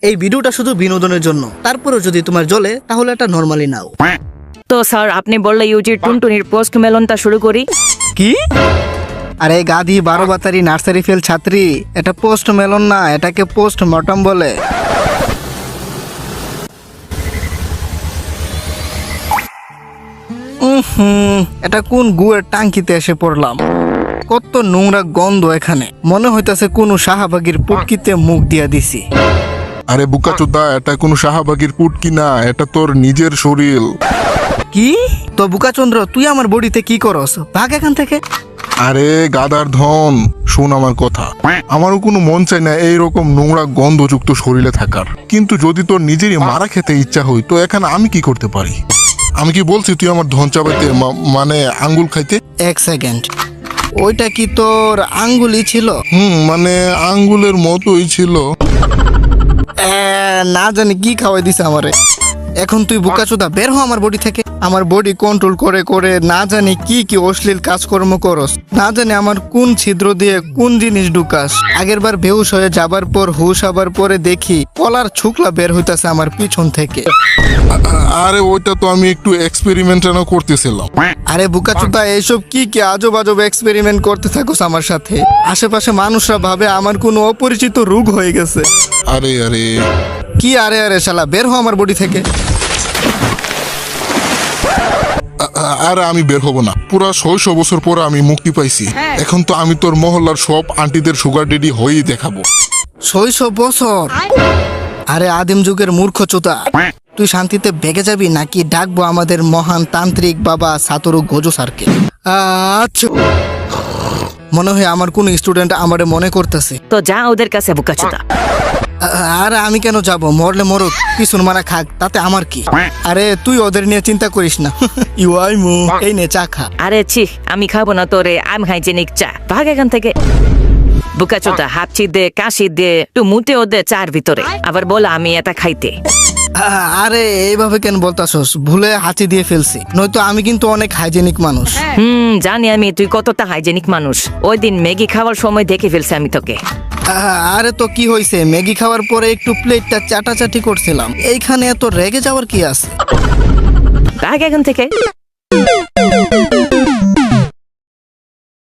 এই ভিডিওটা শুধু বিনোদনের জন্য, তারপরেও যদি তোমার জ্বলে তাহলে এটা নরমালি নাও। তো স্যার আপনি বললে ইউজির টুনটুনির পোস্ট মেলনটা শুরু করি। কি? আরে গাধি 12 বাতারি নার্সারি ফেল ছাত্রী, এটা পোস্ট মেলন না, এটাকে পোস্ট মর্টম বলে। এটা কোন গুয়ের টাঙ্কিতে এসে পড়লাম? কত নোংরা গন্ধ এখানে, মনে হইতাছে কোন শাহবাগীর পুটকিতে মুখ দিয়া দিছি। আরে বুকাচোদা, এটা কোনো শাহবাগীর পুটকি না, এটা তোর নিজের শরীর। কি? তো বুকাচন্দ্র, তুই আমার বডিতে কি করস? ভাগ এখান থেকে। আরে গাদার ধন, শোন আমার কথা। আমারও কোনো মন চাই না এইরকম নোংরা গন্ধযুক্ত শরীরে থাকার, কিন্তু যদি তোর নিজেরই মারা খেতে ইচ্ছা হয় তো এখানে আমি কি করতে পারি? আমি কি বলছি তুই আমার ধন চাবাইতে, মানে আঙ্গুল খাইতে? এক সেকেন্ড, ওইটা কি তোর আঙ্গুলি ছিল? মানে আঙ্গুলের মতোই ছিল। না জানি কি খাওয়াই দিছে আমারে। এখন তুই বোকাচোদা বের হ আমার বডি থেকে। আমার বডি কন্ট্রোল করে করে না জানি কি কি অশ্লীল কাজকর্ম করস, না জানি আমার কোন ছিদ্র দিয়ে কোন জিনিস ঢুকাস। আগের বার বেহুশ হয়ে যাবার পর হুশ আবার পরে দেখি কলার ছুকলা বের হইতাছে আমার পিছন থেকে। আরে ওইটা তো আমি একটু এক্সপেরিমেন্ট করতেছিলাম। আরে বোকাচোদা, এইসব কি কি আজব আজব এক্সপেরিমেন্ট করতে থাকোস আমার সাথে? আশেপাশে মানুষরা ভাবে আমার কোনো অপরিচিত রোগ হয়ে গেছে। আরে আরে কি আরে আরে শালা, বের হ আমার বডি থেকে। আরে আমি বের হব না, পুরা 600 বছর পরে আমি মুক্তি পাইছি। এখন তো আমি তোর মহল্লার সব আন্টিদের সুগার ডেডি হয়েই দেখাবো। 600 বছর? আরে আদিম যুগের মূর্খ চোতা, তুই শান্তিতে বেগে যাবি নাকি ডাকবো আমাদের মহান তান্ত্রিক বাবা সাতরু গোজো স্যারকে? আচ্ছা, মনে হয় আমার কোন স্টুডেন্ট আমারে মনে করতেছে। তো যা ওদের কাছে বুকাচোদা। আরে আমি কেন যাব? মরলে মরুক, পিছন মারা খাক, তাতে আমার কি? আরে তুই ওদের নিয়ে চিন্তা করিস না। ইউআইমু, এই নে চা খা। আরে ছি, আমি খাবো না তোরে আনহাইজেনিক চা, ভাগ এখান থেকে। বুকাচোদা হাঁচি দে, কাশি দে, একটু মুতেও দে চার ভিতরে, আবার বল আমি এটা খাইতে। আরে এইভাবে কেন বলতাছস? ভুলে হাঁচি দিয়ে ফেলছি, নয়তো আমি কিন্তু অনেক হাইজেনিক মানুষ। জানি আমি তুই কতটা হাইজেনিক মানুষ। ওই দিন ম্যাগি খাওয়ার সময় দেখে ফেলছি আমি তোকে। আরে তো কি হয়েছে? ম্যাগি খাওয়ার পরে একটু প্লেটটা চাটাচাটি করছিলাম, এইখানে এত রেগে যাওয়ার কি আছে? ভাগ এখান থেকে।